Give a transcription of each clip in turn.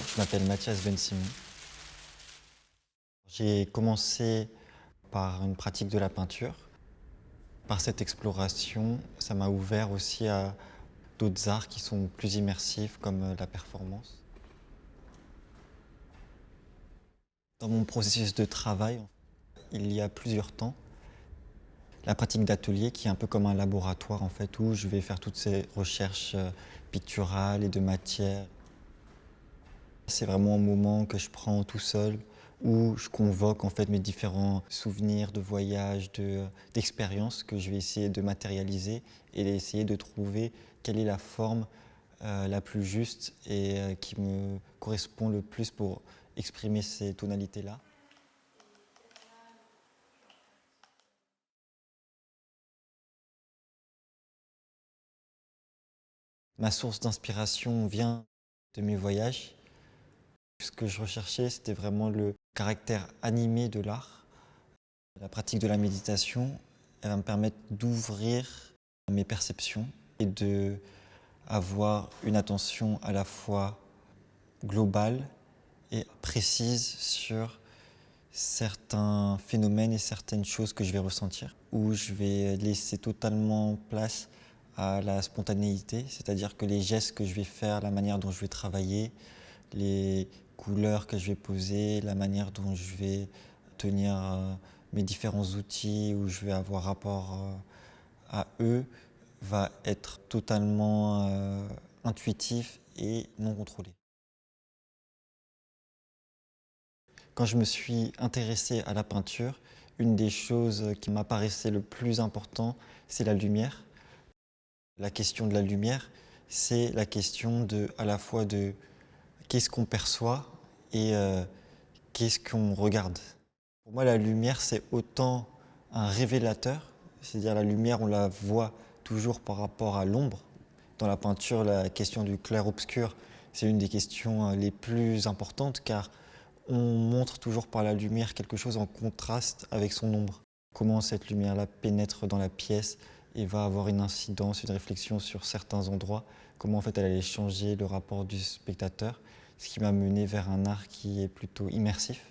Je m'appelle Mathias Ben Simon. J'ai commencé par une pratique de la peinture. Par cette exploration, ça m'a ouvert aussi à d'autres arts qui sont plus immersifs, comme la performance. Dans mon processus de travail, il y a plusieurs temps. La pratique d'atelier qui est un peu comme un laboratoire en fait, où je vais faire toutes ces recherches picturales et de matière. C'est vraiment un moment que je prends tout seul, où je convoque en fait mes différents souvenirs de voyages, d'expériences que je vais essayer de matérialiser et d'essayer de trouver quelle est la forme la plus juste et qui me correspond le plus pour exprimer ces tonalités-là. Ma source d'inspiration vient de mes voyages. Ce que je recherchais, c'était vraiment le caractère animé de l'art. La pratique de la méditation, elle va me permettre d'ouvrir mes perceptions et de avoir une attention à la fois globale et précise sur certains phénomènes et certaines choses que je vais ressentir, où je vais laisser totalement place à la spontanéité, c'est-à-dire que les gestes que je vais faire, la manière dont je vais travailler, les couleurs que je vais poser, la manière dont je vais tenir mes différents outils, où je vais avoir rapport à eux, va être totalement intuitif et non contrôlé. Quand je me suis intéressé à la peinture, une des choses qui m'apparaissait le plus important, c'est la lumière. La question de la lumière, c'est la question à la fois de qu'est-ce qu'on perçoit et qu'est-ce qu'on regarde. Pour moi, la lumière, c'est autant un révélateur, c'est-à-dire la lumière, on la voit toujours par rapport à l'ombre. Dans la peinture, la question du clair-obscur, c'est une des questions les plus importantes car on montre toujours par la lumière quelque chose en contraste avec son ombre. Comment cette lumière-là pénètre dans la pièce et va avoir une incidence, une réflexion sur certains endroits, comment en fait elle allait changer le rapport du spectateur, ce qui m'a mené vers un art qui est plutôt immersif.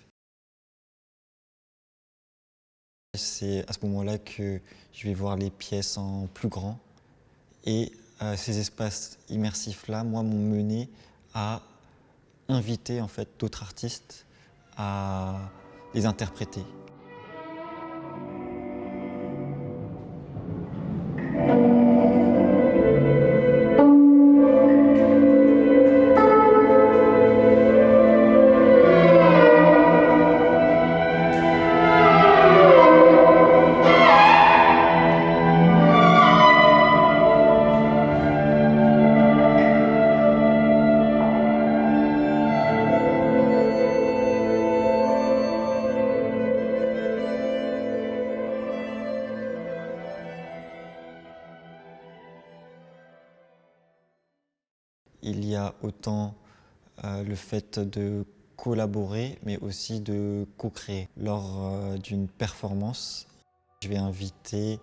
C'est à ce moment-là que je vais voir les pièces en plus grand et ces espaces immersifs-là, moi, m'ont mené à inviter en fait d'autres artistes à les interpréter. Il y a autant le fait de collaborer, mais aussi de co-créer. Lors d'une performance, je vais inviter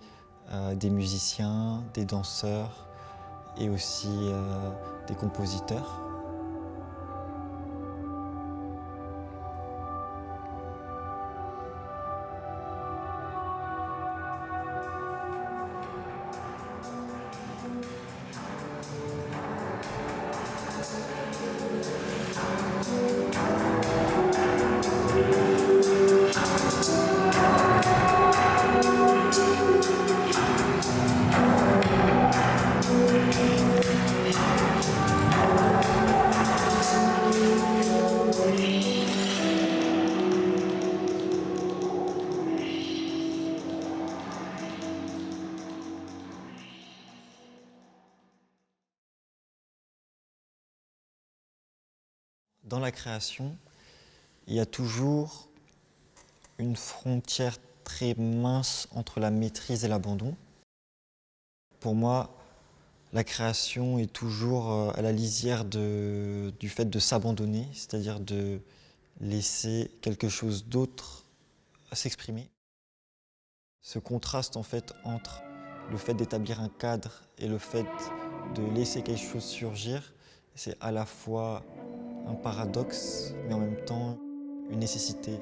des musiciens, des danseurs et aussi des compositeurs. Dans la création, il y a toujours une frontière très mince entre la maîtrise et l'abandon. Pour moi, la création est toujours à la lisière du fait de s'abandonner, c'est-à-dire de laisser quelque chose d'autre s'exprimer. Ce contraste en fait entre le fait d'établir un cadre et le fait de laisser quelque chose surgir, c'est à la fois un paradoxe, mais en même temps une nécessité.